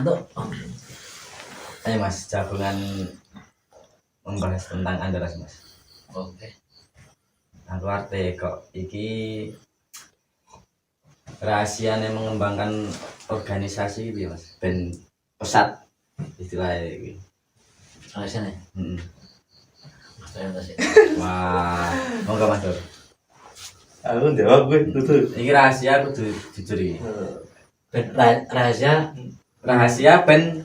ngantuk. Ayo Mas, jagungan membahas tentang Andras Mas. Oke. Aku arti kok iki rahasianya mengembangkan organisasi gitu Mas. Ben pesat istilahnya iki. Rahasianya. Heeh. Mas Toyota sih. Wah, monggo Mas Dur. Aku jawab gue tuh. Iki rahasia aku jujur iki. Rahasia Ben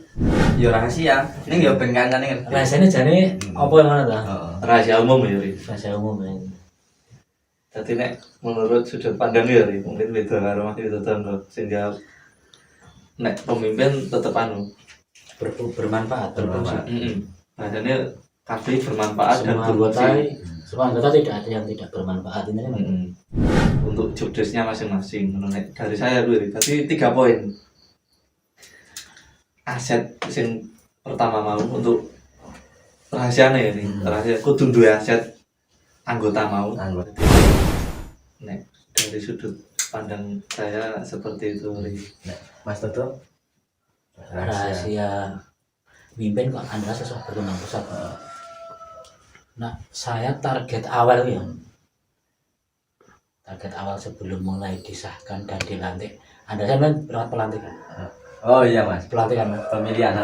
yo rahasia. Ning yo ben kancane ngerti. rahasianya jane apa yang mana ta? Heeh. Rahasia umum ya, Ri. Rahasia umum ya. Jadi nek menurut sudut pandang ya, Ri, mungkin beda karo Mas itu tanggo. Sehingga nek pemimpin tetep Bermanfaat. Heeh. Bahasanya kabeh bermanfaat dan Semua anggota tidak ada yang tidak bermanfaat ini kan. Untuk job desk-nya masing-masing. Nek dari saya dulu, Ri. Tadi 3 poin. Aset yang pertama mau untuk rahasianya ini, rahasia kudu duwe aset anggota mau. Nek dari sudut pandang saya seperti itu, Ri. Mas Toto. Rahasia mimpin kok Anda sesuatu berkembang pesat. Nah, saya target awal sebelum mulai disahkan dan dilantik. Anda kan lewat pelantikan. Oh iya Mas, Pelantikan pemilihan.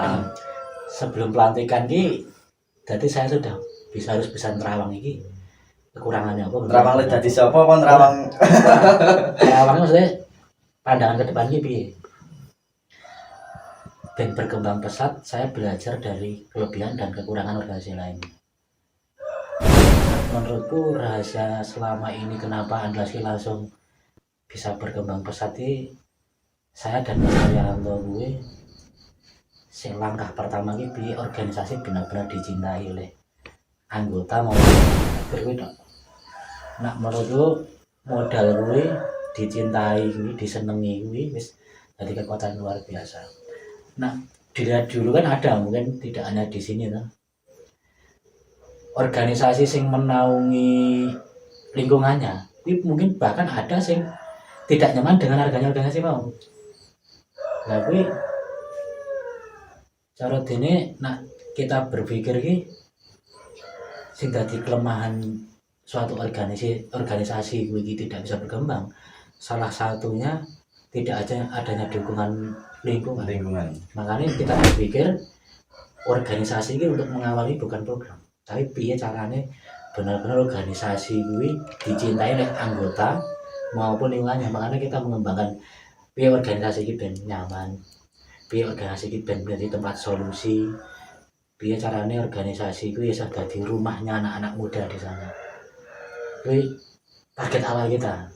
sebelum pelantikan ki, jadi saya sudah harus bisa nerawang iki. Kekurangannya apa? Nerawang le dadi sapa kon nerawang? Nerawangnya maksudnya pandangan ke depan ki piye? Dan berkembang pesat, saya belajar dari kelebihan dan kekurangan organisasi lain. Menurutku rahasia selama ini kenapa Andraski langsung bisa berkembang pesat ini, saya dan Mas Arianto gue langkah pertama ini organisasi benar-benar dicintai oleh anggota maupun berbeda. Nah menurutku modal gue dicintai gue, disenengi gue wis jadi kekuatan luar biasa. Nah dilihat dulu kan ada, mungkin tidak hanya di sini nah. Organisasi sing menaungi lingkungannya, ini mungkin bahkan ada sing tidak nyaman dengan harganya organisasi mau. Tapi cara dene nak kita berpikir ki sing dadi kelemahan suatu organisasi kuwi tidak bisa berkembang. Salah satunya tidak adanya dukungan lingkungan. Makanya kita berpikir organisasi ini untuk mengawali bukan program, tapi piye carane benar-benar organisasi kuwi dicintai oleh anggota maupun lingkungannya. Makanya kita mengembangkan piye organisasi iki ben nyaman, piye organisasi iki ben menjadi tempat solusi, piye carane organisasi iku bisa dadi rumahnya anak-anak muda di sana. Kuwi target awal kita.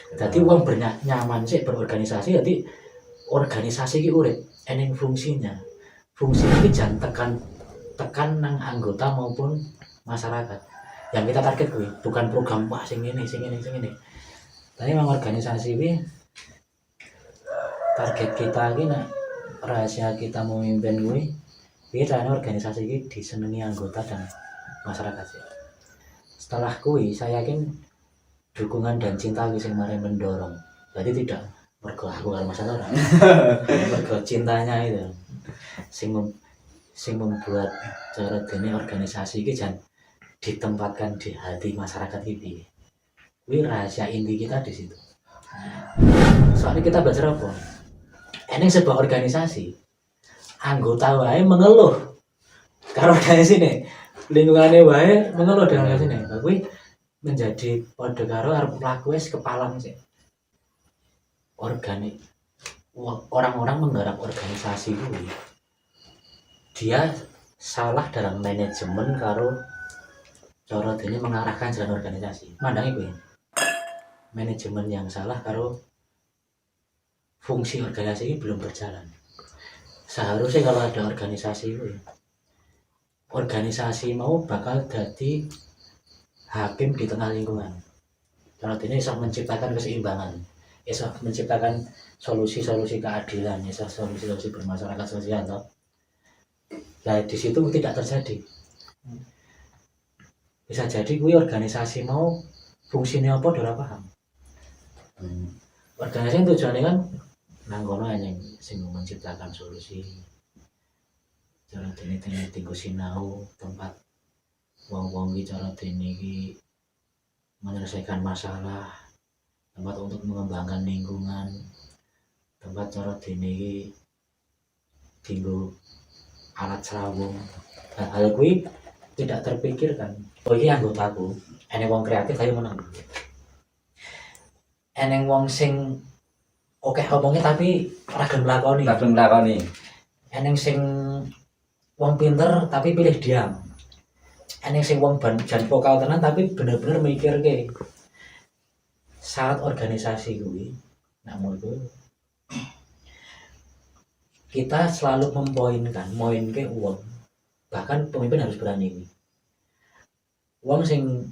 Jadi uang nyaman sih berorganisasi, jadi organisasi iki urip eneng fungsinya. Fungsi iki jan tekan nang anggota maupun masyarakat. Yang kita target kuwi bukan program wah sing ini. Tapi memang organisasi ini target kita ini nah, rahasia kita memimpin gue biasanya organisasi ini disenangi anggota dan masyarakat sih. Setelah gue saya yakin dukungan dan cinta gue semakin mendorong, jadi tidak mergo aku karo masalah mergo cintanya itu sing membuat cara dene organisasi ini jangan ditempatkan di hati masyarakat ini. Ini rahasia inti kita di situ. Soalnya kita belajar apa? Ini sebuah organisasi, anggota wae mengeluh karo organisasi ini, lingkungannya wae mengeluh dengan organisasi ini. Tapi menjadi pada karo arep mlaku wis kepalang sih. Orang-orang menggarap organisasi ini, dia salah dalam manajemen karo cara dene mengarahkan jalan organisasi. Mandangi kuwi. Manajemen yang salah karo fungsi organisasi ini belum berjalan. Seharusnya kalau ada organisasi itu, organisasi mau bakal jadi hakim di tengah lingkungan. Kalau ini bisa menciptakan keseimbangan, bisa menciptakan solusi-solusi keadilan, bisa solusi-solusi bermasyarakat sosial. Nah di situ tidak terjadi. Bisa jadi gue organisasi mau fungsinya apa ora paham. Organisasi tujuannya kan nang kono eneng sing menciptakan solusi. Cara dene tinggo sinau tempat wong-wong iki cara dene iki menyelesaikan masalah, tempat untuk mengembangkan lingkungan, tempat cara dene iki tinggo alat serawung. Hal kuwi tidak terpikirkan. Oh iki anggotaku, eneng wong kreatif ayo menang. Eneng wong sing oke omongnya tapi ora gelem lakoni. Kadung lakoni. Eneng sing wong pinter tapi pilih diam. Eneng sing wong jan vokal tenan tapi bener-bener mikirke. Syarat organisasi kuwi nak menurutku kita selalu moinke uang. Bahkan pemimpin harus berani kuwi. Wong sing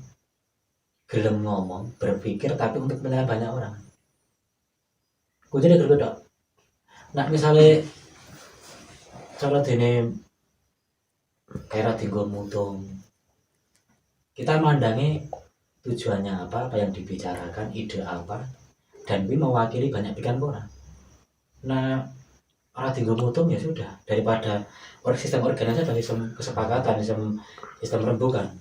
gelem ngomong, berpikir tapi untuk menilai banyak orang. Kuncinya gede-gede. Nah misalnya cara dene kira tinggal mutung, kita mandangi tujuannya apa yang dibicarakan, ide apa, dan ini mewakili banyak pikiran orang. Nah orang tinggal mutung ya sudah, daripada sistem organisasi dari kesepakatan, sistem rembukan,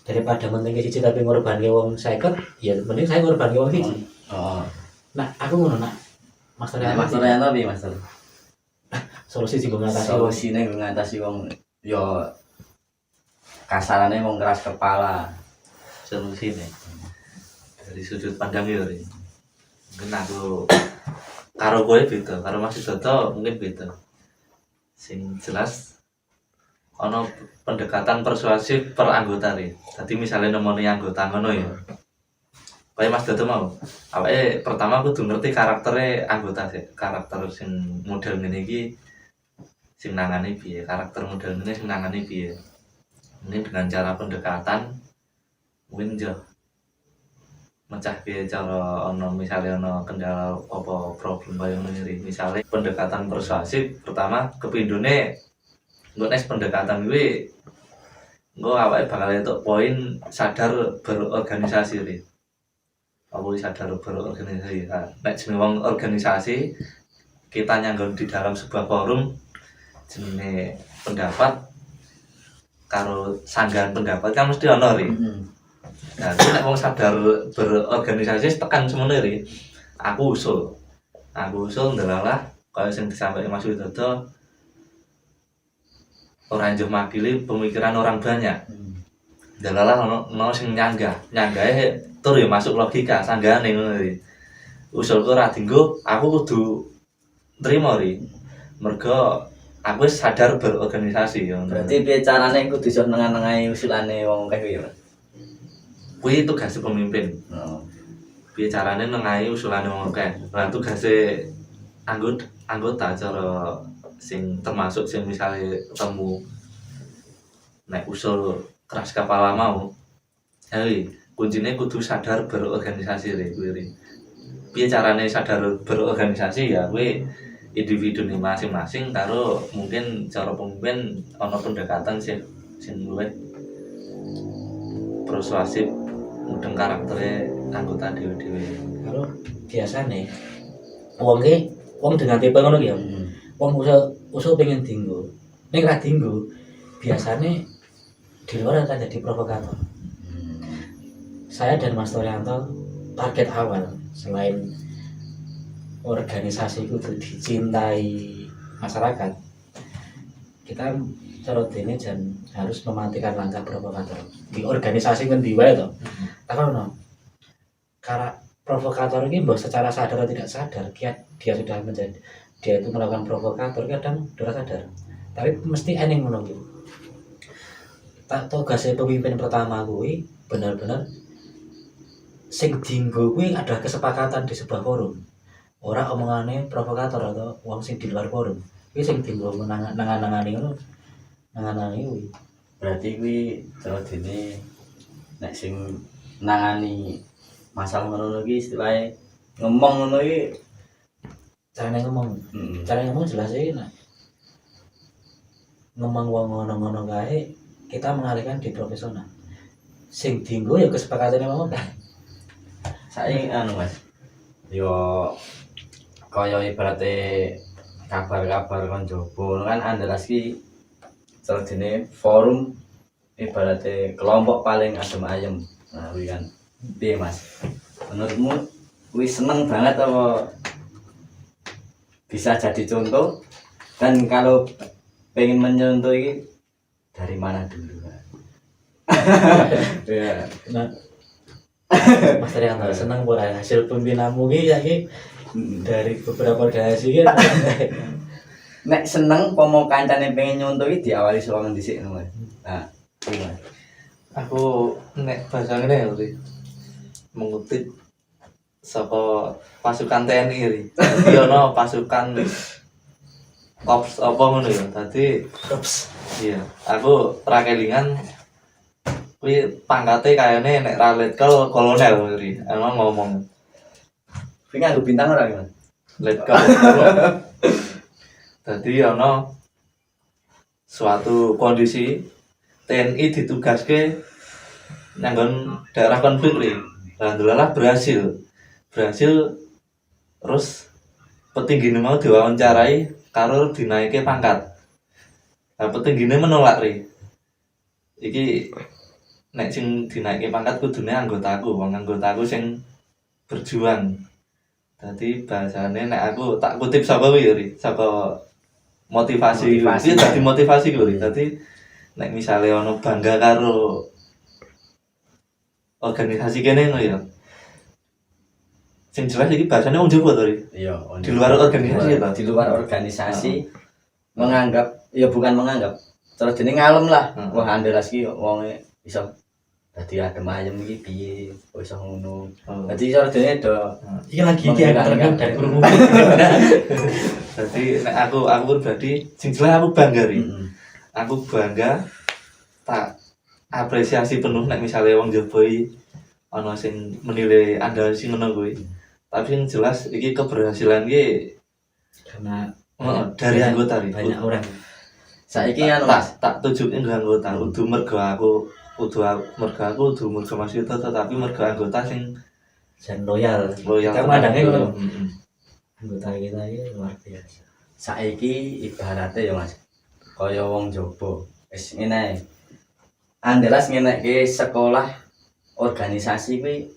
daripada mentinggi siji tapi ngorbanke wong 50, ya mending saya ngorbanke wong siji. Oh. Nah aku ngono nak Master Masternya piye, Master? solusi sing ngatasi Solusine ngatasi wong yo kasarane wong keras kepala. Solusi nih dari sudut pandang yo Ri. Mungkin aku karo kowe beda, karo Mas Dodo mungkin beda. Sing jelas ono pendekatan persuasif per anggota Ri. Dadi misalnya nemoni anggota ngono ya. Kaya Mas Dodo mau. Awake pertama kudu ngerti karaktere anggota sih. Karakter sing model ngene iki sing nangani piye, karakter model ngene sing nangani piye. Mungkin dengan cara pendekatan mungkin jo mecahke cara ono misalnya ono kendala apa problem kaya ngene misalnya pendekatan persuasif pertama kepindune engko nek pendekatan kuwi engko awake bakal entuk poin sadar berorganisasi ri. Apa sadar berorganisasi. Nek jeneng wong organisasi kita nyanggon di dalam sebuah forum jenenge pendapat karo sanggahan pendapat kan mesti ono ri. Nah, nek wong sadar berorganisasi tekan semono ri. Aku usul ndelalah kaya sing disampaikan Mas Widodo ora njuh makili pemikiran orang banyak. Ndelalah ono sing nyanggahe tur ya masuk logika sanggahane ngono ri. Usulku ora dienggo, aku kudu nrimo ri. Mergo aku wis sadar berorganisasi ya. Berarti piye carane kudu iso nengah-nengahi usulane wong kae kuwi. Kuwi tugas pemimpin. Oh. Piye carane nengahi usulane wong akeh. Lah tugase anggota cara sing termasuk sing misale ketemu nek usul keras kepala mau. Hei, kuncine kudu sadar berorganisasi kuwi. Piye carane sadar berorganisasi ya kuwi individu masing-masing karo mungkin cara pemimpin ana pendekatan sing luwih persuasif mudeng karaktere anggota dhewe-dhewe. Kalau biasane wong dengan tipe ngono ki ya. Wong usul pengen dinggo. Nek ra dinggo, biasane di luar akan jadi provokator. Saya dan Mas Torianto target awal selain organisasi itu dicintai masyarakat, kita cara dene jan harus mematikan langkah provokator di organisasi ngendi wae to. Takono. Karena provokator ini bahwa secara sadar atau tidak sadar dia sudah menjadi dia itu melakukan provokator kadang sudah sadar. Tapi mesti eneng ngono kuwi. Tak tugas pemimpin pertama kuwi benar-benar sing dienggo kuwi ada kesepakatan di sebuah forum. Ora omongane provokator atau wong sing di luar forum. Kuwi sing dienggo nangani ngono. Nangani kuwi. Berarti kuwi cara dene nek sing nangani masalah ngono iki istilahnya ngomong ngono iki Carane ngomong. Carane ngomong jelas iki nek ngomong wong ngono-ngono kae kita mengalihkan di profesional. Sing dienggo ya kesepakatane wong kan. Saiki anu Mas. Yo kaya ibarate kabar-kabar kon jowo kan Andalas ki dene forum ibarate kelompok paling adem ayem. Nah, kuwi kan piye Mas? Menurutmu kuwi seneng banget apa bisa jadi contoh, dan kalau pengen menyontoh ini dari mana dulu? Ya. Nah, Mas Trianto seneng ora hasil pembinaanmu ki saiki dari beberapa organisasi kan. Nek seneng pomo kancane pengen nyontoh iki diawali saka ngendi sik ngono. Nah, gimana? Aku nek bahasa ngene ya Ri. Mengutip saka pasukan TNI Ri. Dadi ana pasukan Korps apa ngono ya. Dadi Ups. iya, aku ra kelingan kuwi pangkate kayane nek ra letkol kolonel Ri. Ana ngomong Kuwi nganggo bintang ora gimana? letkol. Dadi ana suatu kondisi TNI ditugaske nanggon daerah konflik Ri. Alhamdulillah berhasil terus petinggine mau diwawancarai karo dinaike pangkat. Nah, petinggine menolak Ri. Iki nek sing dinaike pangkat kudune anggotaku, wong anggotaku sing berjuang. Dadi bahasane nek aku tak kutip saka kuwi ya Ri, saka motivasi iki dadi motivasi kuwi Ri. Dadi nek misale ana bangga karo organisasi kene ngono ya. Sing jelas iki bahasane wong Jawa to, Ri. Iya, Di luar organisasi to. Di luar organisasi menganggap, ya bukan menganggap. Terus dene ngalem lah. Wah, Andalas ki wonge iso dadi adem ayem iki piye, kok iso ngono. Dadi terus dene do Iki lagi iki aku terekam dari kurung. Dadi nek aku pribadi sing jelas aku bangga Ri. Aku bangga tak apresiasi penuh nek misale wong Jawa iki ana sing menilai Andalas sing ngono kuwi. Tapi yang jelas iki keberhasilan iki Karena dari anggota Ri. banyak orang. saiki anu Mas, tak tujuke nggo anggota kudu mergo aku kudu mergo Mas Yuto tetapi mergo anggota sing Dan loyal. loyal. Kita mandangnya ngono. Heeh. Anggota kita ini luar biasa. saiki ibarate ya Mas. Kaya wong Jawa. Wis ngene ae. Andalas ngenekke sekolah organisasi kuwi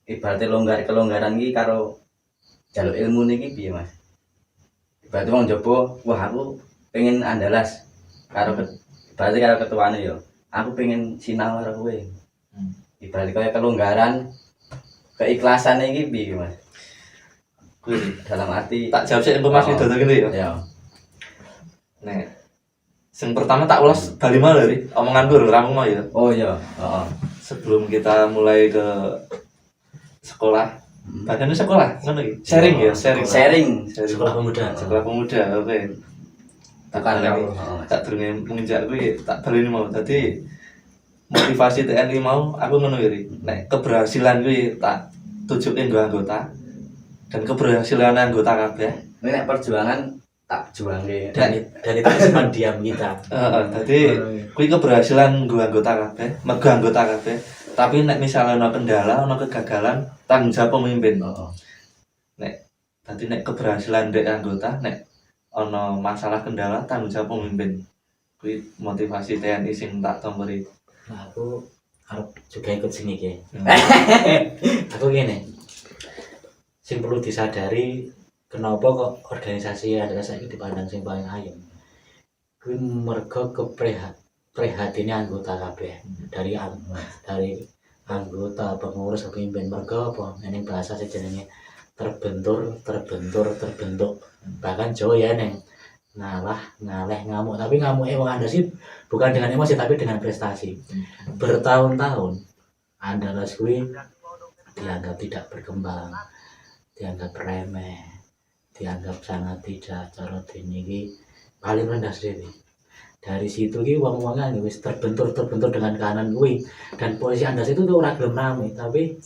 ibaratnya kelonggaran iki karo jaluk ilmu niki piye Mas? Ibaratnya wong Jawa, wah aku pengen Andalas karo ibaratnya karo ketuane ya. Aku pengen sinau karo kowe. Ibaratnya kaya kelonggaran keikhlasan iki piye Mas? Kuwi Dalam arti tak jawab sik engko Mas Yuto ngene ya. ya. Nek sing pertama tak ulas bali mau lho Ri. Omonganku lho rampung mau ya. Oh iya, heeh. Sebelum kita mulai ke sekolah, bahkan sekolah ngono iki. Sharing ya, sharing. Sekolah pemuda. Sekolah pemuda, oke. Bukan lagi kalau tak durunge menginjak kuwi tak baleni mau. Dadi motivasi TNI mau aku ngono ya Ri. Nek keberhasilan kuwi tak tujuke nggo anggota dan keberhasilan anggota kabeh. ini nek perjuangan tak juangke. Dan itu cuma diam kita. Heeh, dadi kuwi keberhasilan nggo anggota kabeh, mergo anggota kabeh. Tapi nek misalnya ana kendala, ana kegagalan, tanggung jawab pemimpin. Heeh. Dadi nek keberhasilan dek anggota, nek ana masalah kendala, tanggung jawab pemimpin. Kuwi motivasi TNI sing tak tomberi. Nah, aku harap juga ikut sini ki. Aku gini. Sing perlu disadari kenapa kok organisasi adalah saiki dipandang sing paling ayem. Kuwi mergo prihatinnya anggota kabeh dari anggota pengurus pemimpin mergo apa ning bahasa sejenenge terbentur bahkan Jawa ya neng ngaleh ngamuk tapi ngamuke wong Andalas sih bukan dengan emosi tapi dengan prestasi bertahun-tahun Andalas kuwi dianggap tidak berkembang, dianggap remeh, dianggap sangat tidak cara diniki paling rendah sendiri. Dari situ ki wong-wongan wis terbentur dengan kahanan kuwi dan posisi Andalas itu tuh ora gelem rame tapi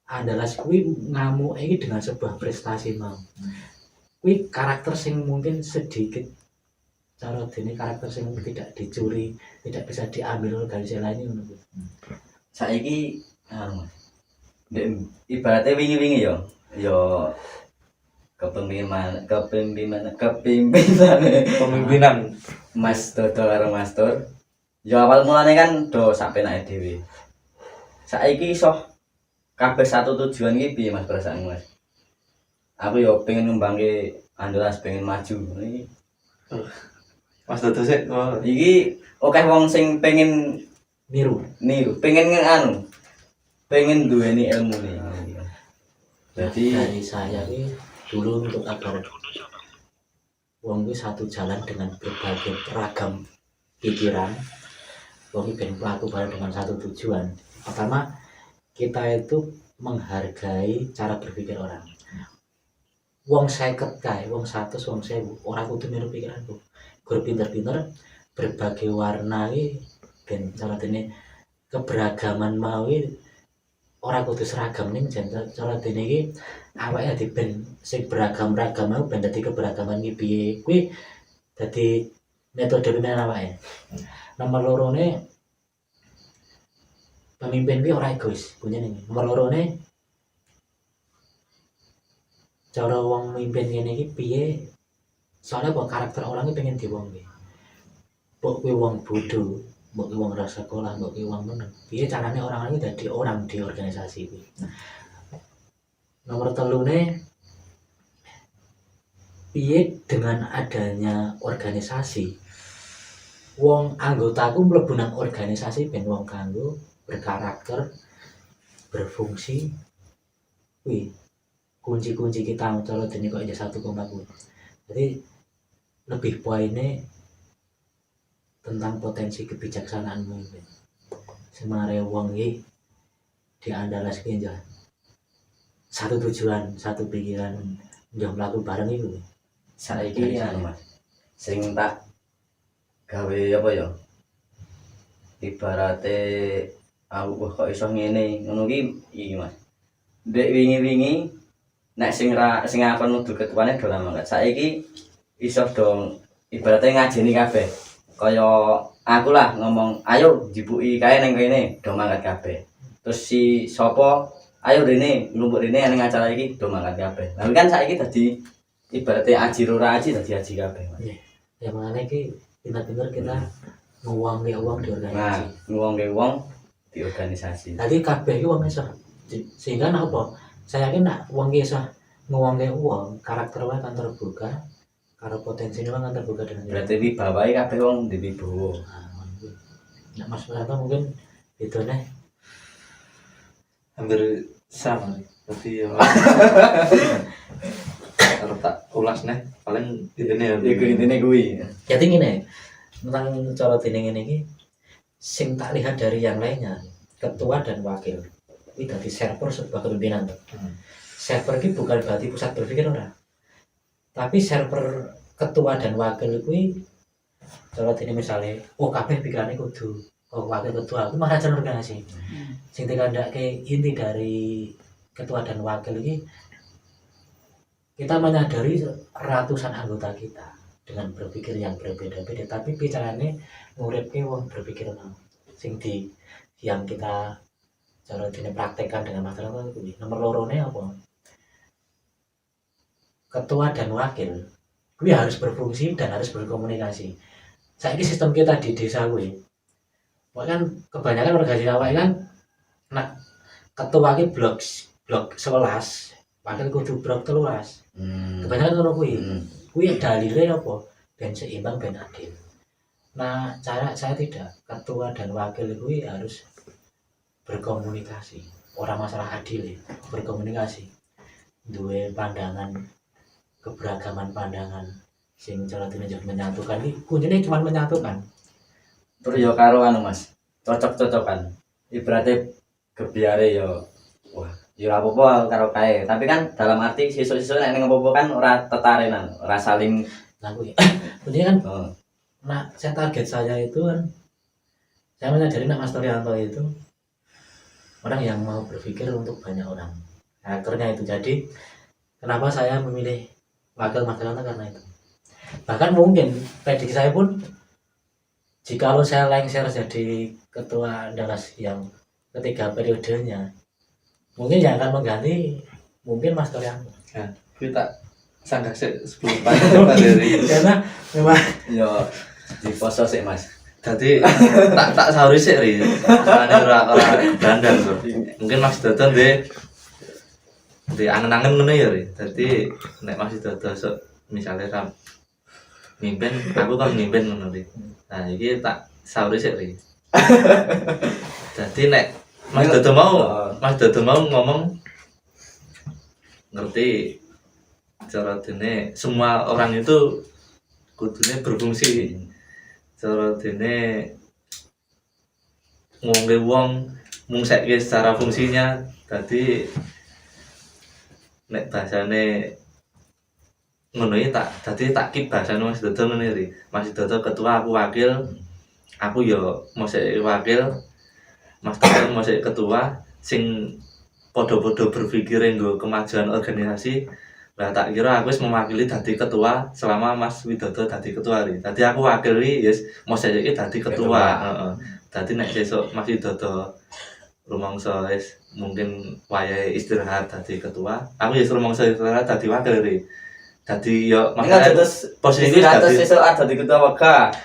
Andalas kuwi ngamuk iki dengan sebuah prestasi mau. Kuwi karakter sing mungkin sedikit cara dene karakter sing tidak dicuri, tidak bisa diambil organisasi lain ngono kuwi. Saiki anu Mas. Ibaratnya wingi-wingi ya Pemimpinan. Mas Dodo karo Mas Tur. Ya awal mulane kan do sapenake dhewe. Saiki iso kabeh satu tujuan iki piye Mas perasaanmu Mas? Aku yo pengen ngembangke Andalas pengen maju. Mas Dodo sik. Oh. Iki akeh wong sing pengen niru pengen pengen duweni ilmune. Jadi dari saya ini dulu untuk agar wong itu satu jalan dengan berbagai ragam pikiran, wong itu ben pelaku bareng dengan satu tujuan. Pertama, kita itu menghargai cara berpikir orang. Wong 50 kae, wong 100, wong 1000, ora kudu niru pikiranku. Gur pinter-pinter berbagai warna iki ben cara dene keberagaman mau iki ora kudu seragam ning jan cara dene iki awake dadi ben sing beragam-ragam mau ben dadi keberagaman iki piye kuwi dadi metode pemimpinan awake. Nomor lorone pemimpin kuwi ora egois punya ning. Nomor lorone cara wong mimpin ngene iki piye soalnya kok karakter orang iki pengen diwongke. Mbok kuwi wong bodho, mbok kuwi wong ra sekolah, mbok kuwi wong meneng. Piye carane orang iki dadi orang di organisasi kuwi. Nomor telune piye dengan adanya organisasi wong anggotaku mlebu nang organisasi ben wong kanggo berkarakter berfungsi kuwi kunci-kunci kita cara dene kok aja 1,4. Jadi lebih poinnya tentang potensi kebijaksanaan memimpin. Semare wong iki diandalas ki nja. Satu tujuan, satu pikiran, njo mlaku bareng iku. saiki anu Mas. Sing tak gawe apa ya? Ibarate aku kok iso ngene, ngono iki Mas. Dek wingi-wingi nek sing aku nuduh ketuane do mangkat. Saiki iso dong ibaratnya ngajeni kabeh. Kaya aku lah ngomong, ayo jibuki kae nang kene do mangkat kabeh. Terus si sapa, ayo rene nglumpuk rene ning acara iki do mangkat kabeh. Lah kan saiki dadi ibaratnya aji ora aji dadi aji kabeh. Ya makanya ki pinter-pinter kita nguwangke uang di Nah, organisasi. nguwongke wong di organisasi. Tadi kabeh ki wong iso. Sehingga apa? Saya yakin nak wong iso nguwangke uang, karakter wae kan terbuka, karo potensi wae kan terbuka dengan Berarti wibawahe kabeh wong di wibawa. Nah, Mas Prato mungkin itu nih. Hampir sama nih. Tapi ya kalau tak ulas nih paling intine ya. Iku intine kuwi. Jadi gini, tentang cara dinding ini sing tak lihat dari yang lainnya, ketua dan wakil ini dari server sebuah kepemimpinan. Server ini bukan berarti pusat berpikir orang, tapi server ketua dan wakil itu cara dinding misalnya, oh kabeh pikirannya kudu oh wakil ketua itu malah jalan organisasi. Sing dikandake inti dari ketua dan wakil ini kita menyadari ratusan anggota kita dengan berpikir yang berbeda-beda, tapi bicaranya nguripke wong berpikir mau sing di yang kita cara dene praktekkan dengan masyarakat itu. Nomor lorone apa? Ketua dan wakil kuwi harus berfungsi dan harus berkomunikasi. Saiki sistem kita di desa kuwi kan kebanyakan organisasi awake kan nah ketua ki blok 11, wakil kudu blok 13. Kebanyakan ngono kuwi. Kuwi dalile apa? Ben seimbang, ben adil. Nah, cara saya tidak. Ketua dan wakil kuwi harus berkomunikasi. Orang masalah adil ya, berkomunikasi. Duwe pandangan keberagaman pandangan sing cara dimenjak menyatukan iki kuncinya cuma menyatukan. Terus yo karo anu Mas, cocok-cocokan. Ibaratnya gebyare yo wah, yo ora apa-apa karo kae, tapi kan dalam arti sesuk-sesuk nek ning apa-apa kan ora tetarenan, ora saling Nah, kuwi. Kuncinya kan nah, saya target saya itu kan saya menyadari nak Mas Torianto itu orang yang mau berpikir untuk banyak orang. Karakternya itu jadi kenapa saya memilih wakil Mas Torianto karena itu. Bahkan mungkin prediksi saya pun jikalau saya lengser jadi ketua Andalas yang ketiga periodenya, mungkin yang akan mengganti mungkin Mas Torianto. Nah, kita sanggah sih sebelum dari karena memang Yo di poso sih Mas. jadi tak sahuri sih ri soalnya ora dandang bro. Mungkin Mas Dodo di angen-angen ngono ya ri jadi nek Mas Dodo sok misalnya kan mimpin aku kan mimpin ngono ri nah iki tak sahuri sih ri jadi nek Mas Dodo mau ngomong ngerti cara dene semua orang itu kudune berfungsi cara dene ngomongke wong mung saiki secara fungsinya dadi nek bahasane ngono iki tak kip bahasane Mas Dodo ngene iki Mas Dodo ketua aku wakil aku yo mosok wakil Mas Dodo mosok ketua sing podo-podo berpikir nggo kemajuan organisasi. Lah tak kira aku wis mewakili dadi ketua selama Mas Widodo dadi ketua ri. Dadi aku wakili yes mosok iki dadi ketua. Heeh. Dadi nek sesuk Mas Widodo rumangsa wis mungkin wayahe istirahat dadi ketua, aku wis rumangsa istirahat dadi wakil ri. Dadi yo makane posisi dadi sesuk dadi ketua wega.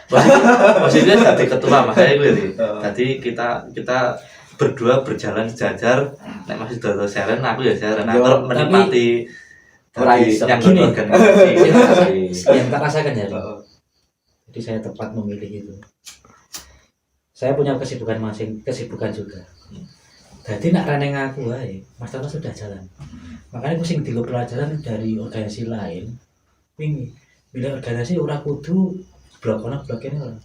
Posisi dadi ketua makane kuwi ri. Dadi kita berdua berjalan sejajar nek masih dodo seren aku ya seren aku menikmati yang organisasi yang tak rasakan ya jadi saya tepat memilih itu saya punya kesibukan juga jadi nak reneng aku wae Mas Toto sudah jalan makanya aku sing digo pelajaran dari organisasi lain wingi milih organisasi ora kudu blok ini ora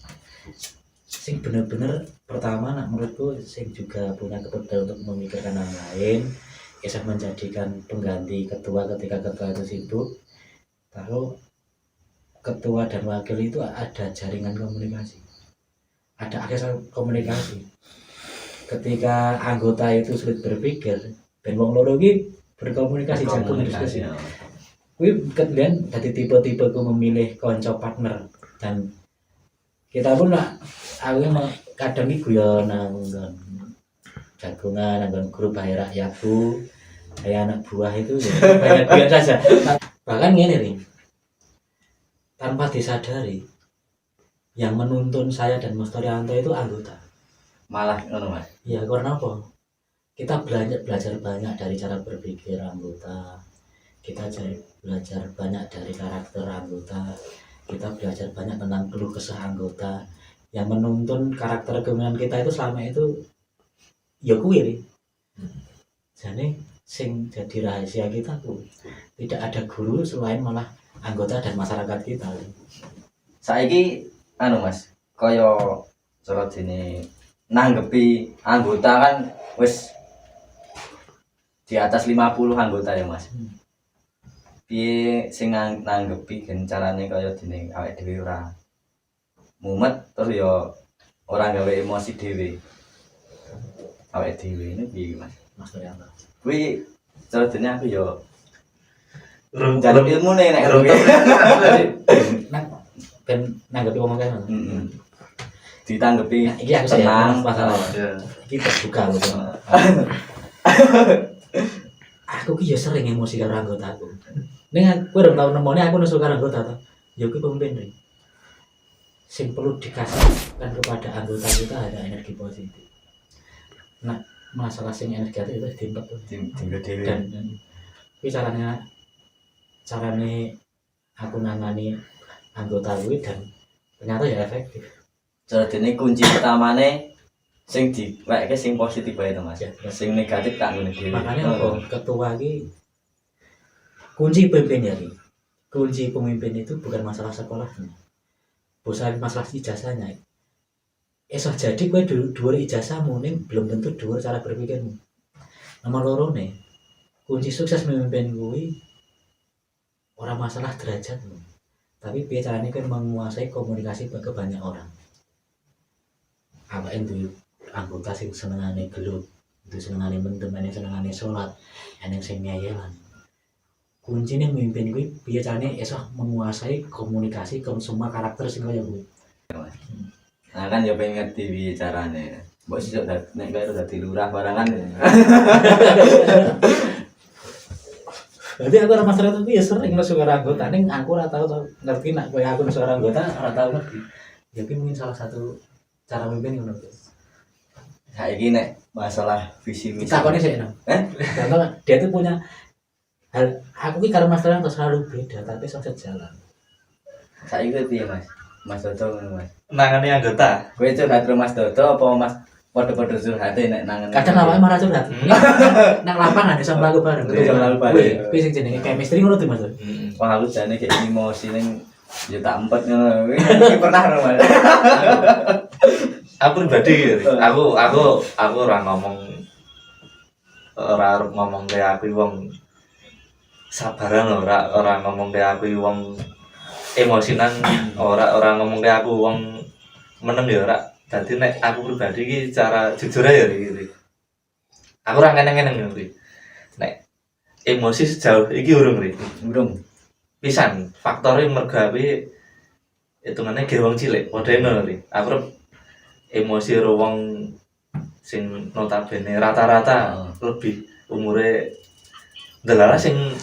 sing bener-bener pertama nak menurutku sing juga punya kepedulian untuk memikirkan yang lain bisa menjadikan pengganti ketua ketika ketua itu sibuk lalu ketua dan wakil itu ada jaringan komunikasi ada akses komunikasi ketika anggota itu sulit berpikir ben wong loro iki berkomunikasi jago berdiskusi kuwi kemudian dari tipe-tipe ku memilih konco partner dan kita pun nak aku kadang iku ya nanggon jagongan nanggon grup Hai Rakyatku kayak anak buah itu ya banyak biasa saja bahkan gini nih tanpa disadari yang menuntun saya dan Mas Torianto itu anggota malah ngono Mas ya karena apa kita belajar banyak dari cara berpikir anggota kita belajar banyak dari karakter anggota kita belajar banyak tentang keluh kesah anggota yang menuntun karakter kepemimpinan kita itu selama itu ya kuwi jadi sing jadi rahasia kita tuh tidak ada guru selain malah anggota dan masyarakat kita saiki anu Mas kaya cara dene nanggepi anggota kan wis di atas 50 anggota ya Mas piye sing nanggepi gen carane kaya dene awake dhewe ora mumet terus ya ora gawe emosi dhewe awake dhewe ini piye Mas Torianto kuwi cara dene aku ya jaluk ilmune nek ben nanggepi wong akeh ditanggepi iki aku senang masalah iki terbuka lho aku ki ya sering emosi karo anggotaku ning kowe ora tau nemoni aku nesu karo anggota to ya kuwi pemimpin ri sing perlu dikasihkan kepada anggota kita ada energi positif nah masalah sing energi itu diimpet tuh dan kuwi carane aku nangani anggota kuwi dan ternyata ya efektif cara dene kunci utamane sing diweke sing positif bae to Mas sing negatif tak ngene dhewe makanya ketua iki kunci pemimpin ya kunci pemimpin itu bukan masalah sekolahnya bukan masalah ijazahnya esok jadi kowe dhuwur ijazahmu ning belum tentu dhuwur cara berpikirmu nomor loro nih kunci sukses memimpin kuwi ora masalah derajatmu tapi piye carane kowe menguasai komunikasi ke banyak orang awake duwe anggota sing senengane gelut itu senengane mendem senengane salat eneng sing ngeyelan kuncinya memimpin kuwi piye carane esok menguasai komunikasi ke semua karakter sing kaya kuwi nah kan ya pengen ngerti piye carane mbok sesuk nek kaya dadi lurah barangan Berarti aku ora masalah tapi ya sering nesu karo anggota ning aku ora tau ngerti nak koyo aku nesu karo anggota ora tau ngerti. Ya ki mungkin salah satu cara mimpin ngono. Saiki nek masalah visi misi. Takone sih, no. Contoh dia tuh punya hal aku ki karo Mas Terang terus selalu beda tapi sejalan. Saiki kuwi piye, Mas? Mas Dodo ngono, Mas. Nangani anggota. Kowe curhat karo Mas Dodo apa Mas padha-padha curhate nek nangani? Kadang awake marah curhat. Nang lapangan iso mlaku bareng. Iso mlaku bareng. Kuwi sing jenenge chemistry ngono tuh Mas. Wah, aku jane kayak emosi ning ya tak empet ngono. Iki pernah ora, Mas? Aku pribadi aku ora ngomong kayak aku wong sabaran ora ngomong kayak aku wong emosinan ora ngomong kayak aku wong meneng ya ora. Dadi nek aku pribadi iki cara jujur aja iki. Aku ora ngeneng-ngeneng iki. Nek emosi sejauh iki urung ri. Urung. Pisan faktore mergo aku hitungane ge wong cilik padha ngono ri. Aku emosi karo wong sing notabene rata-rata lebih umure delala sing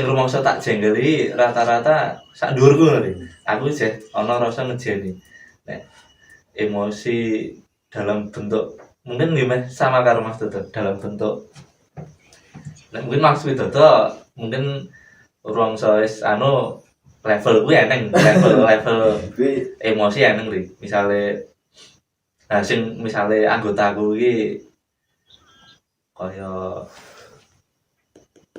rumangsa tak jenggeli rata-rata sak dhuwurku ngono. Aku jeh ana rasa ngejeni. Nek emosi dalam bentuk mungkin gimana sama karo Mas Dodo dalam bentuk nek mungkin Mas Dodo mungkin rumangsa wis level kuwi eneng level emosi eneng ri. Misale nah sing misale anggotaku iki kaya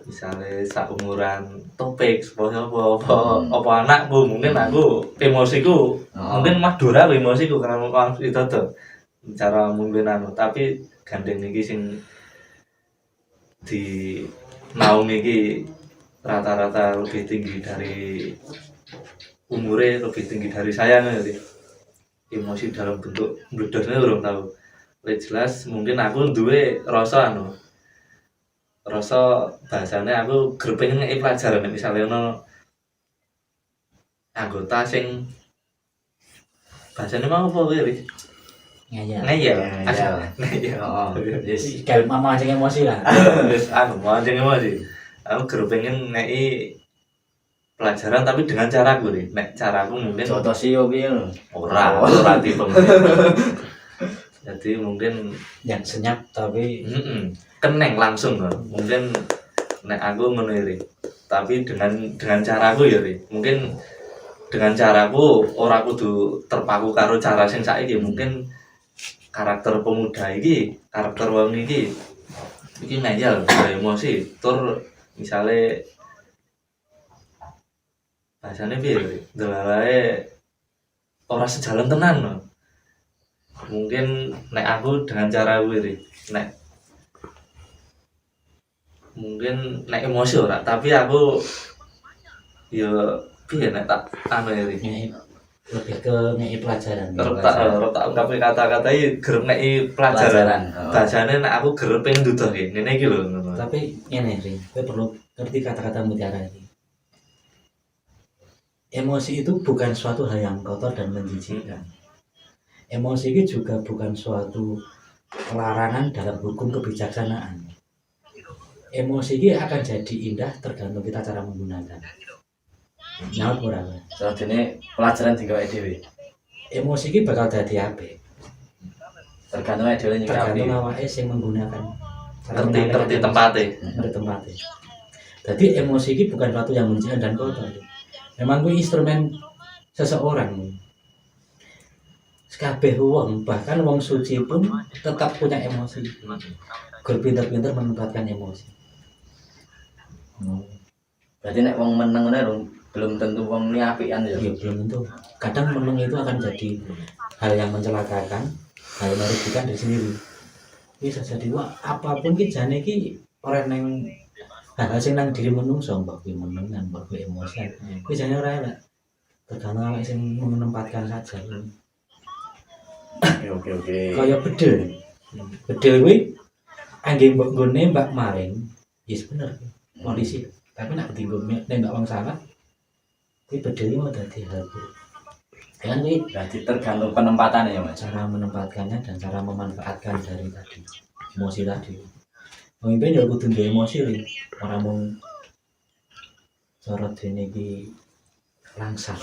misale saumuran Topik apa anakku mungkin aku emosiku mungkin mah dora aku emosiku karena Mas Dodo cara mungkin tapi gandeng iki sing di naung iki rata-rata lebih tinggi dari umure lebih tinggi dari saya nih. Emosi dalam bentuk mledosnya urung tahu. Lek jelas mungkin aku duwe rasa bahasane aku grep pengen ngeki pelajaran misalnya ono anggota sing bahasane mau apa kuwi? Ngeyel. Ngeyel. Yes. Kayak mama mancing emosi lah. Wis mancing emosi. Aku grep pengen ngeki pelajaran tapi dengan caraku nih. Nek caraku mungkin Contoh sio piye lho. ora tipe. Jadi mungkin Yang senyap tapi keneng langsung loh. Mungkin nek aku ngono iri. Tapi dengan caraku ya ri. Mungkin dengan caraku ora kudu terpaku karo cara sing saiki. Mungkin karakter pemuda iki, karakter wong iki ngeyel emosi. Tur misale bahasane piye? Delalae ora sejalan tenan loh. Mungkin nek aku dengan cara kuwi nek mungkin nek emosi ora, tapi aku ya piye nek tak lebih ke ngeki pelajaran. Tak ungkapi kata-kata iki gerep ngeki pelajaran. Bahasane nek aku gerep pengen nduduhke ngene iki lho. Tapi ngene ri, kowe perlu ngerti kata-kata mutiara ini. Emosi itu bukan suatu hal yang kotor dan menjijikkan. Emosi itu juga bukan suatu larangan dalam hukum kebijaksanaan. Emosi ini akan jadi indah tergantung kita cara menggunakan. Nyaut ora? Sadene pelajaran digawe dhewe. Emosi ini bakal dadi apik. Tergantung dhewe nyikapi. Tergantung awake sing menggunakan. Ngerti tempatnya. Ngerti tempatnya. Jadi emosi ini bukan suatu yang menjijikkan dan kotor. Memang itu instrumen seseorang. Kabeh wong, bahkan wong suci pun tetap punya emosi. Pinter-pinter menempatkan emosi. Berarti nek wong meneng ngono belum tentu wong ini apian ya. Iya, belum tentu. Kadang meneng itu akan jadi hal yang mencelakakan, hal yang merugikan diri sendiri. Bisa jadi wah apapun ki jane ki ora nang hal sing nang diri menungso mbok kuwi menengan, mbok kuwi emosi. Kuwi jane ora enak. Tergantung awake sing menempatkan saja. Oke. Kaya bedil. Bedil kuwi anggih mbok nggone mbak maling, yes bener polisi. Tapi nek dienggo nembak wong salah, kuwi bedil mau dadi hal buruk. Kan kuwi Berarti tergantung penempatannya ya, Mas. cara menempatkannya dan cara memanfaatkan dari tadi emosi tadi. Pemimpin ya kudu duwe emosi ri, ora mung cara dene iki langsang.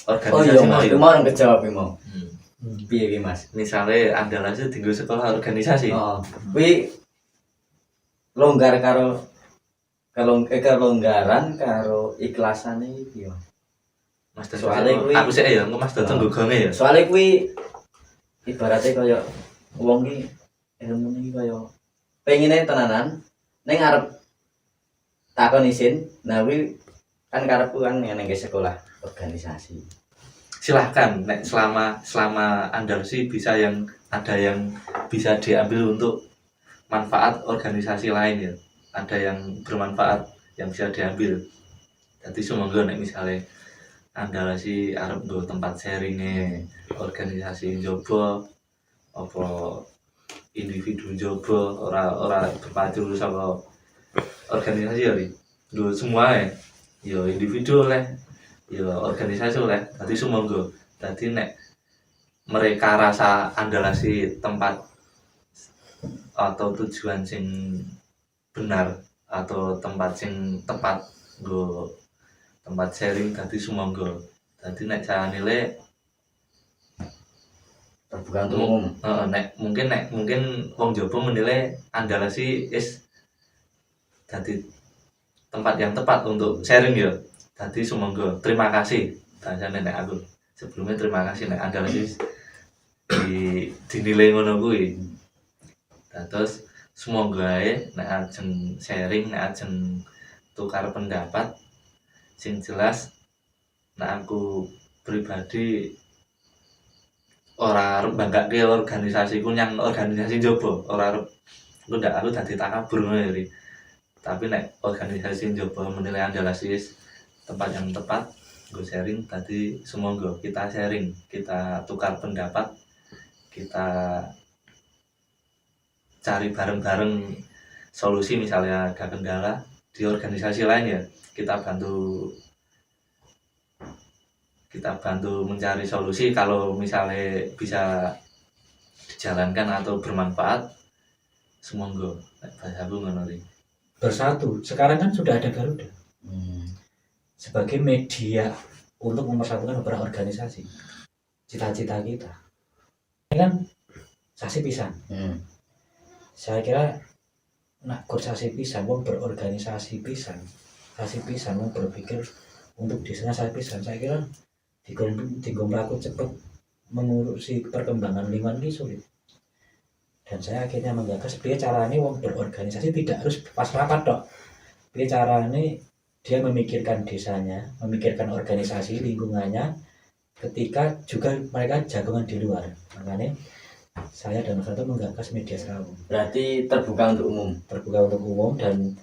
Oh Organisasi iya mau Mas, ya. mau orang kejawab iki mau. Hmm. Piye iki Mas? Misalnya Andalas itu tinggal sekolah organisasi. Oh, kuwi longgar karo kelonggaran karo iklasane iki Mas. Mas Dadi, Soalnya kuwi- aku sih ya, engko Mas Dadi Oh. nggone ya. Soale kuwi ibaratnya kaya wong iki ilmu iki kaya pengine tenanan ning arep takon isin. Nah kuwi kan karepku kan ngene ke sekolah organisasi. Silahkan, nek selama Andalusi bisa yang ada yang bisa diambil untuk manfaat organisasi lain ya. Ada yang bermanfaat yang bisa diambil. Jadi semoga nek misalnya Andalusi arep nggo tempat sharingnya organisasi njoba apa individu njoba ora berpacu sama organisasi ya Ri. Nggo semua ya. Ya individu oleh ya organisasi oleh. Dadi semoga dadi nek mereka rasa Andalusi tempat atau tujuan sing benar atau tempat sing tepat nggo tempat sharing dadi sumangga. Dadi nek cara nilai Terbuka untuk umum. nek mungkin wong Jawa menilai Andalusi is dadi tempat yang tepat untuk sharing ya. Dadi sumangga. Terima kasih. Bahasane nek aku sebelumnya terima kasih nek Andalusi dinilai ngono kuwi. Terus semoga nek ajeng sharing, nek ajeng tukar pendapat sing jelas nek aku pribadi ora arep banggake organisasiku nyang organisasi njaba, ora arep aku dadi takabur ngono ya. Tapi nek organisasi njaba menilai Andalusi tempat yang tepat nggo sharing, tadi semoga kita sharing, kita tukar pendapat, kita cari bareng-bareng solusi misalnya ada kendala di organisasi lain ya kita bantu mencari solusi kalau misalnya bisa dijalankan atau bermanfaat semoga bahasa aku ngono Ri. Bersatu. Sekarang kan sudah ada Garuda sebagai media untuk mempersatukan beberapa organisasi. Cita-cita kita ini kan sasi pisan. Saya kira nak sasi pisan, wong berorganisasi pisan, sasi pisan, wong berpikir untuk dirinya saya pisan. Saya kira digombaku cepet mengurusi perkembangan lingkungan ini sulit. Dan saya akhirnya menggagas biar caranya wong berorganisasi tidak harus pas rapat dok. Biar caranya dia memikirkan desanya, memikirkan organisasi lingkungannya, ketika juga mereka jagongan di luar. Makanya saya dan Mas Anto menggagas media serawung. Berarti terbuka untuk umum. Terbuka untuk umum dan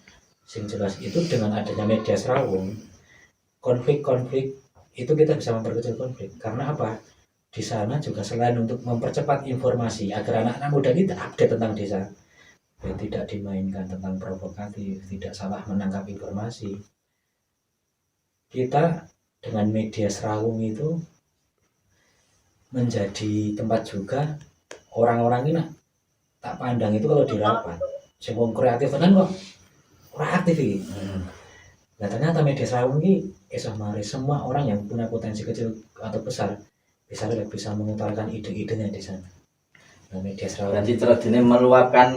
sing jelas itu dengan adanya media serawung, konflik-konflik itu kita bisa memperkecil konflik. Karena apa? Di sana juga selain untuk mempercepat informasi agar anak-anak muda kita update tentang desa, dan tidak dimainkan tentang provokatif, tidak salah menangkap informasi. Kita dengan media serawung itu menjadi tempat juga orang-orang ini tak pandang itu kalau di rapat. Sing kreatif kan kok ora aktif iki. Nah ternyata media serawung ini mari semua orang yang punya potensi kecil atau besar bisa mengutarakan ide-idenya di sana. Nah media serawung Berarti ceritanya meluapkan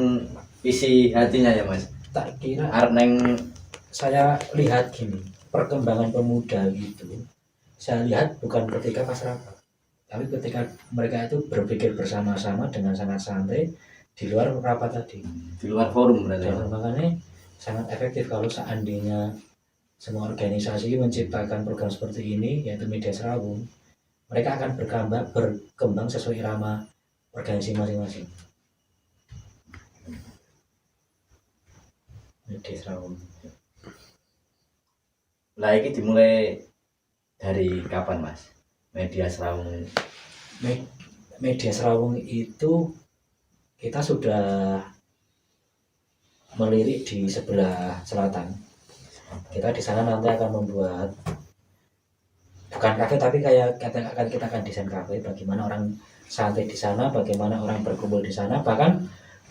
isi hatinya ya Mas. tak kira Arep neng saya lihat gini, perkembangan pemuda itu saya lihat bukan ketika pas rapat, tapi ketika mereka itu berpikir bersama-sama dengan sangat santai di luar rapat tadi. di luar forum berarti. Dan makanya sangat efektif kalau seandainya semua organisasi menciptakan program seperti ini, yaitu media serawung, mereka akan berkembang sesuai irama organisasi masing-masing. Media serawung. Lah ini dimulai dari kapan Mas? Media serawung. Media serawung itu kita sudah melirik di sebelah selatan. Kita di sana nanti akan membuat bukan kafe tapi kayak kita akan desain kafe, bagaimana orang santai di sana, bagaimana orang berkumpul di sana. Bahkan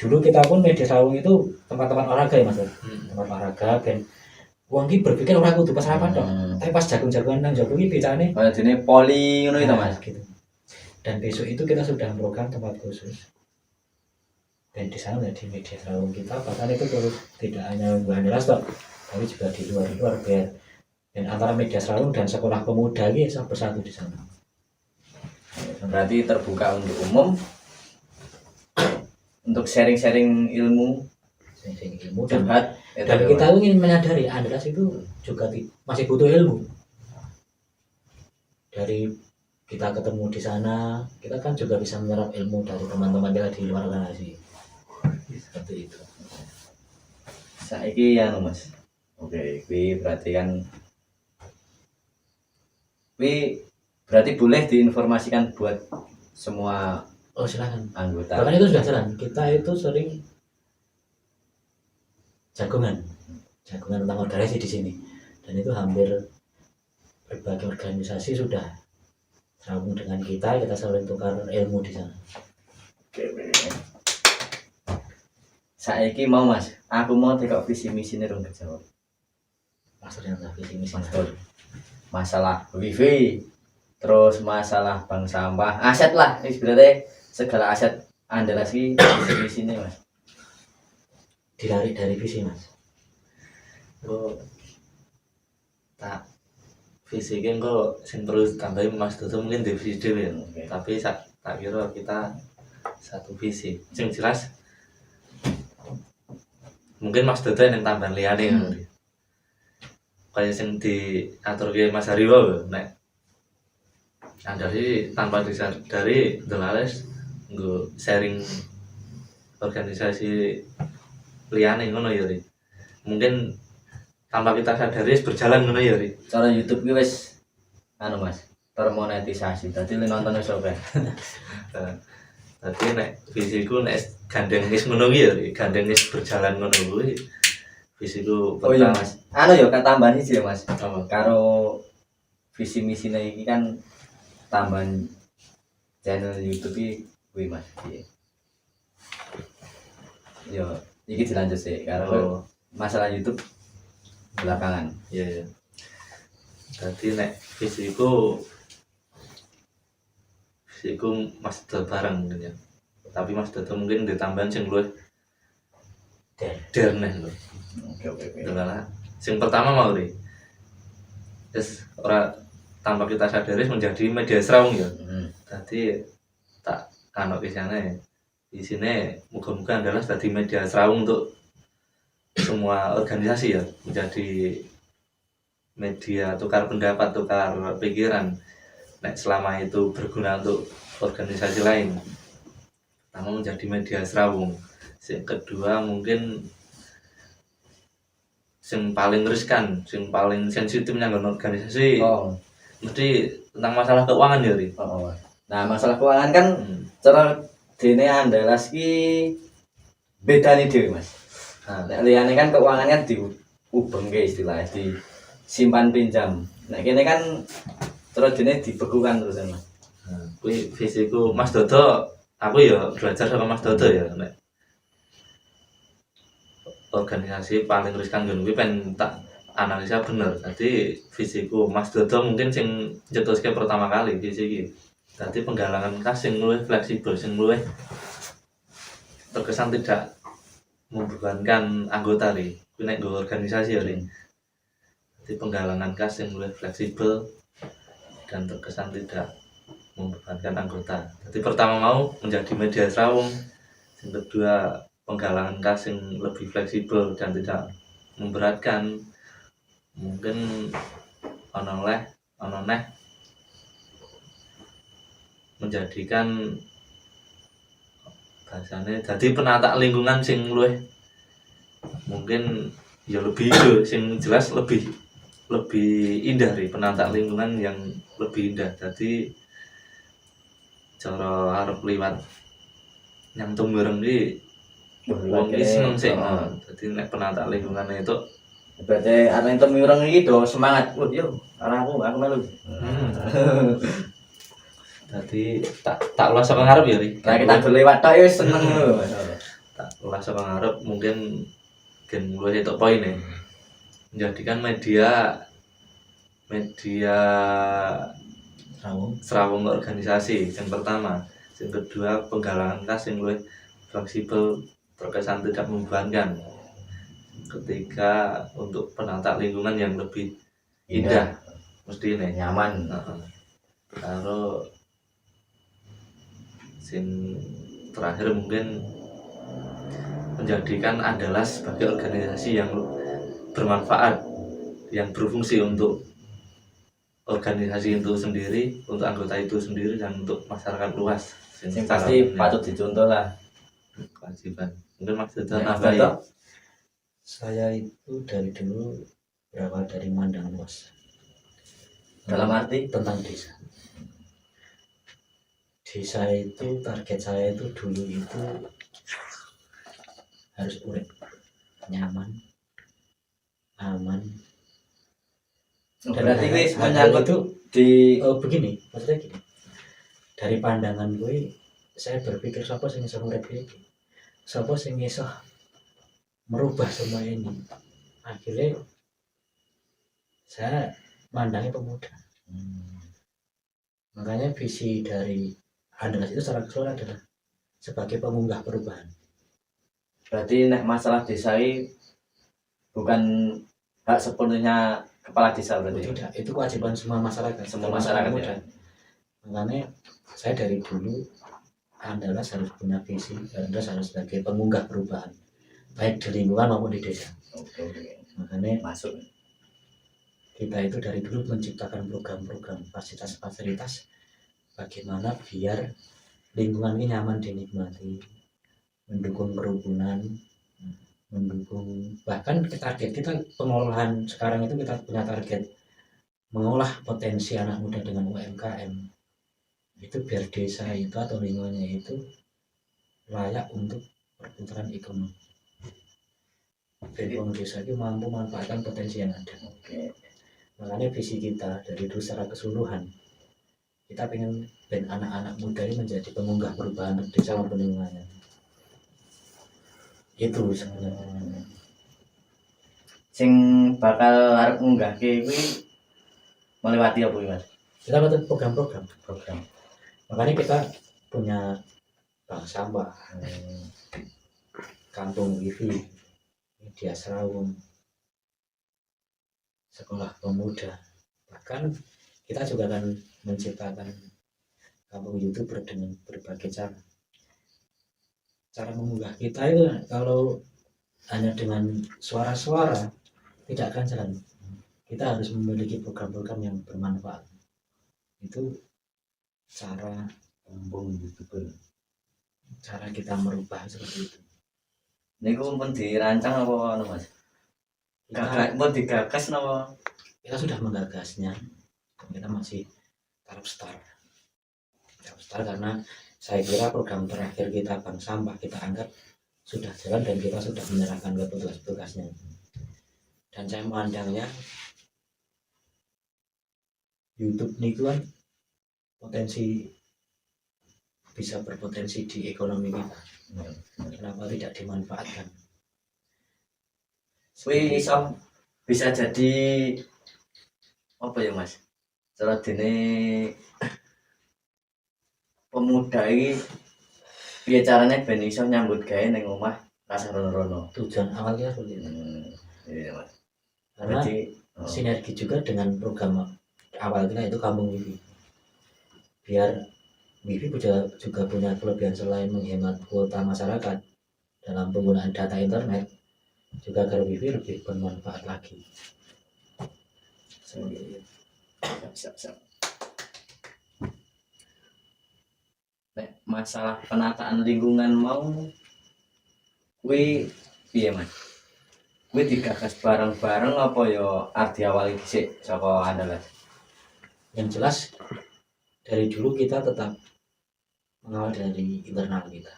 dulu kita pun media serawung itu tempat-tempat olahraga ya Mas. Tempat olahraga dan wong ki berpikir ora kudu pas rapat tok. Tapi pas jagung-jagungan nang jogo ki bicane Kayak dene poli ngono itu Mas. gitu. Dan besok itu kita sudah program tempat khusus. Dan di sana di media sosial kita bahkan itu turut tidak hanya Banderas tok, tapi juga di luar biar dan antara media sosial dan sekolah pemuda ini bersatu di sana. Berarti terbuka untuk umum untuk sharing-sharing ilmu, Ilmu dan curhat. kita ingin menyadari Andalas itu juga masih butuh ilmu. Dari kita ketemu di sana, kita kan juga bisa menyerap ilmu dari teman-teman kita di luar organisasi. Seperti itu. Saiki ya Mas. Oke, kuwi berarti kan berarti boleh diinformasikan buat semua Oh silakan. anggota. Bahkan itu sudah jalan. Kita itu sering jagungan tentang organisasi di sini. Dan itu hampir berbagai organisasi sudah sambung dengan kita saling tukar ilmu di sana. Oke. Saiki mau Mas, aku mau tekok visi misi rung kejawab. Maksudnya visi misi. Masalah wifi, terus masalah bank sampah, aset lah, ini berarti segala aset Andalas iki visi misine Mas. Dilari dari visi Mas. Oh, tak visi kan kok sing perlu tambahin Mas Dodo mungkin divisi dhewe ya. Oke. Tapi tak kira kita satu visi. Sing jelas mungkin Mas Dodo yang tambahan liyane ngono. Kayak sing diaturke Mas Hariwo nek Andari tanpa disadari delales nggo sharing organisasi liyane ngono ya Ri. Mungkin tanpa kita sadari berjalan ngono ya Ri. Cara YouTube ki wis anu Mas, termonetisasi. Dadi le nonton wis oke. Dadi nek visiku nek gandeng wis ngono ki ya Ri, gandeng wis berjalan ngono kuwi visiku Oh iya pertama. Mas. Anu ya tambahan sih ya Mas. Apa? Karo visi misine iki kan tambahan channel YouTube iki kuwi Mas. Iya. Yo, iki dilanjut sih karo Oh, masalah YouTube belakangan. iya ya. Dadi nek visiku Mas Dodo bareng mungkin ya. Tapi Mas Dodo mungkin ditambahan sing luwih derneh lho. Oke. Adalah sing pertama mau Ri. Terus ora tanpa kita sadari menjadi media serawung ya. Tadi tak kanok di sana ya. Di sini muka-muka adalah tadi media serawung untuk semua organisasi ya, menjadi media tukar pendapat, tukar pikiran. Nek selama itu berguna untuk organisasi lain, pertama menjadi media serawung. Yang kedua mungkin yang paling riskan, yang paling sensitif nyanggon organisasi, Oh, mesti tentang masalah keuangan ya Ri. oh. Nah, masalah keuangan kan cara dene Andalas ki bedane dhewe Mas. Nah, Nek liyane kan keuangan kan diubengke istilahnya di simpan pinjam. Nek kene kan terus dene dibekukan terus Mas. kuwi visiku Mas Dodo, aku ya belajar sama Mas Dodo ya nek organisasi paling riskan kan kuwi pengen tak analisa bener. Jadi visiku Mas Dodo mungkin sing ncetuske pertama kali visi iki. Dadi penggalangan kas sing luwih fleksibel, sing luwih terkesan tidak membebankan anggota Ri. Kuwi nek nggo organisasi ya Ri. Jadi penggalangan kas yang luwih fleksibel dan terkesan tidak membebankan anggota. Jadi pertama mau menjadi media serawung, yang kedua penggalangan kas yang lebih fleksibel dan tidak memberatkan. Mungkin ono neh menjadikan bahasane jadi penata lingkungan sing luwih mungkin ya lebih hijau, sing jelas lebih indah Ri, penata lingkungan yang lebih indah. Jadi cara arep liwat yang tumureng iki wong iki seneng sih. Dadi nek penata lingkungan itu Berarti arep mireng iki do semangat. Yo, arah aku melu. dadi tak ulas saka ngarep ya Ri. Nah, kita do lewat tok wis seneng lho. Tak ulas saka ngarep mungkin gen luwih etok poin ya. menjadikan media Rawung serawung organisasi yang pertama. Yang kedua, penggalangan kas yang lebih fleksibel terkesan tidak membebankan. Ketiga, untuk penata lingkungan yang lebih indah mesti ini. nyaman. Karo sing terakhir mungkin menjadikan Andalas sebagai organisasi yang bermanfaat, yang berfungsi untuk organisasi itu sendiri, untuk anggota itu sendiri, dan untuk masyarakat luas. Sing pasti patut dicontoh lah. Kewajiban. Mungkin maksudnya Mas nambahin. Dodo, saya itu dari dulu berawal dari mandang luas dalam arti tentang desa. Desa itu target saya itu dulu itu harus urip nyaman, aman. berarti wis hal menyangkut itu di begini, maksudnya gini. Dari pandangan gue, saya berpikir siapa sing iso urip iki? Siapa sing iso merubah semua ini? Akhirnya saya mandangnya pemuda. Makanya visi dari Andalas itu secara keseluruhan adalah sebagai pengunggah perubahan. berarti nek masalah desa ini bukan hak sepenuhnya kepala desa berarti. Tidak, itu kewajiban semua masyarakat. Semua termasuk masyarakat, pemuda. ya. Makanya saya dari dulu Andalas harus punya visi, Andalas harus sebagai pengunggah perubahan, baik di lingkungan maupun di desa. Oke. Makanya Masuk. kita itu dari dulu menciptakan program-program fasilitas-fasilitas bagaimana biar lingkungan ini nyaman dinikmati, mendukung kerukunan, mendukung, bahkan target kita pengolahan sekarang itu kita punya target mengolah potensi anak muda dengan UMKM itu biar desa itu atau lingkungannya itu layak untuk perputaran ekonomi. Jadi desa itu mampu memanfaatkan potensi yang ada. Oke. Makanya visi kita dari dulu secara keseluruhan kita pengen dan anak-anak muda ini menjadi pengunggah perubahan untuk desa maupun lingkungannya. Itu sebenarnya. Sing bakal arep ngunggahke kuwi melewati apa iki, Mas? Kita buat program-program. Program. Makanya kita punya bank sampah, kampung wifi, media serawung, sekolah pemuda. Bahkan kita juga akan menciptakan kampung YouTuber dengan berbagai cara. Cara mengunggah kita itu kalau hanya dengan suara-suara tidak akan jalan. Kita harus memiliki program-program yang bermanfaat. Itu cara Kampung YouTuber. cara kita merubah seperti itu. Niku pun dirancang apa anu, Mas? Kita, Pun digagas napa? kita sudah menggagasnya. Kita masih tahap start karena saya kira program terakhir kita bank sampah kita anggap sudah jalan dan kita sudah menyerahkan ke petugas-petugasnya. Dan saya memandangnya YouTube ini kan bisa berpotensi di ekonomi kita. Kenapa tidak dimanfaatkan? Kuwi iso bisa jadi apa ya, Mas? Cara dene pemuda iki piye carane ben iso nyambut gawe ning omah rasa rono-rono. Tujuan awalnya seperti itu. Iya, Mas. Karena Berarti sinergi juga dengan program awal kita itu kampung wifi. Biar wifi juga punya kelebihan selain menghemat kuota masyarakat dalam penggunaan data internet, juga agar wifi lebih bermanfaat lagi. siap. Nek masalah penataan lingkungan mau kuwi piye, Mas? Kuwi digagas bareng-bareng apa ya arti awal iki sik saka Andalas? Yang jelas dari dulu kita tetap mengawal dari internal kita.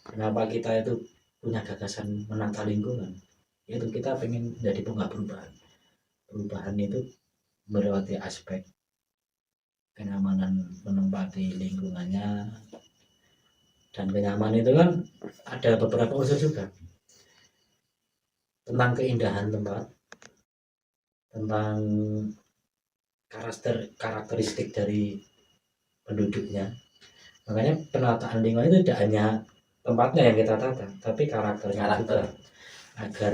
Kenapa kita itu punya gagasan menata lingkungan? Yaitu kita pengen jadi pengguna perubahan. Perubahan itu melewati aspek kenyamanan menempati lingkungannya, dan kenyamanan itu kan ada beberapa unsur juga tentang keindahan tempat, tentang karakteristik dari penduduknya. Makanya penataan lingkungan itu tidak hanya tempatnya yang kita tata, tapi karakternya juga, agar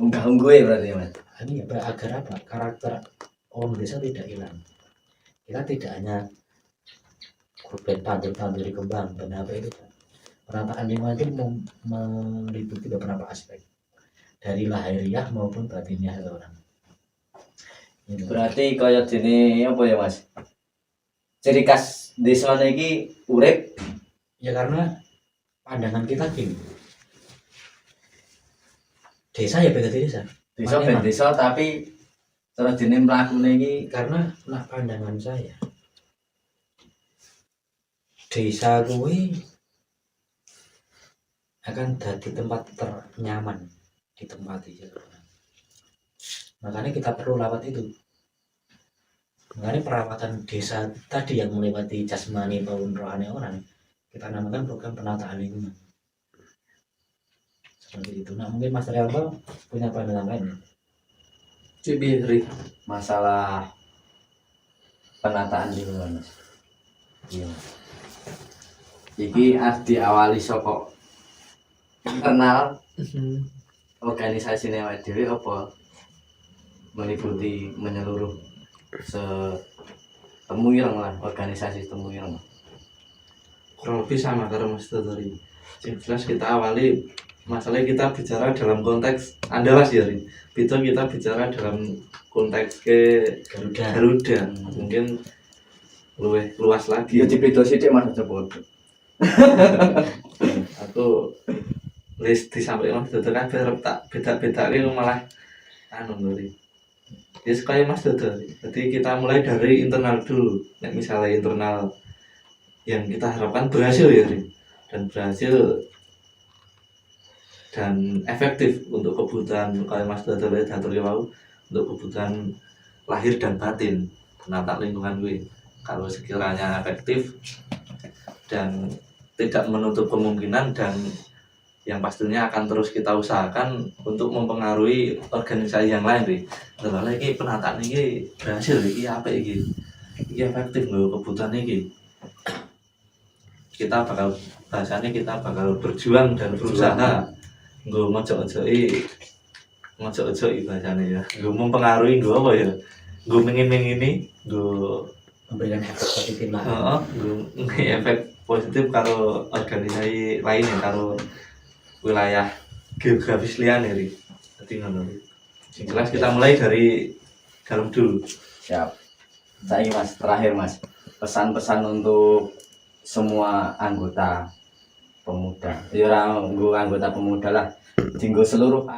unggah-ungguh berarti Mas. ini agar apa, karakter orang desa tidak hilang. Kita tidak hanya korban tandur di kembang dan apa itu. Penataan lingkungan itu meliputi beberapa aspek, dari lahiriah maupun batiniah orang. Gitu. Berarti kaya dene apa ya Mas? Ciri khas desa iki urip Ya karena pandangan kita gini, desa ya beda desa. desa Makanya, ben desa tapi cara dene mlakune iki karena nak pandangan saya, desa kuwi akan jadi tempat ternyaman ditempati. Makanya kita perlu rawat itu. Makanya perawatan desa tadi yang melewati jasmani maupun rohani orang, kita namakan program penataan lingkungan. Seperti itu. Nah mungkin Mas Rianto punya pandangan lain. Cibiri. masalah penataan lingkungan Mas. Iya. Iki diawali saka internal organisasi awake dhewe apa meliputi menyeluruh temuireng lah, organisasi temuireng. Kurang lebih sama karo Mas tadi. Yang jelas kita awali masalahnya kita bicara dalam konteks Andalas ya Ri. Itu kita bicara dalam konteks ke Garuda. Mungkin luwih luas lagi. Yo dipito sithik Mas Jepot. Aku list disampaikan Mas Dodo kan tak beda-bedake malah anu Ri. Ya sekali Mas Dodo. Jadi kita mulai dari internal dulu. Nek misalnya internal yang kita harapkan berhasil ya Ri. Dan berhasil dan efektif untuk kebutuhan kalau Mas Dodo daturi wau, untuk kebutuhan lahir dan batin penata lingkungan gue. Kalau sekiranya efektif dan tidak menutup kemungkinan dan yang pastinya akan terus kita usahakan untuk mempengaruhi organisasi yang lain nih. Terus lagi penataan ini berhasil iki apa iki? Iki efektif loh kebutuhan iki. Kita bakal bahasanya kita bakal berjuang dan berusaha nggo ngojok-ojoki bahasanya ya. Nggo mempengaruhi nggo apa ya? Nggo mengini nggo Memberikan efek positif lah. heeh, nggo efek positif karo organisasi lain ya, karo wilayah geografis liane ri. Dadi ngono. Sing jelas kita mulai dari dalam dulu. Siap. Saiki Mas, terakhir Mas. Pesan-pesan untuk semua anggota pemuda. Ya ora nggo anggota pemuda lah. Dinggo seluruh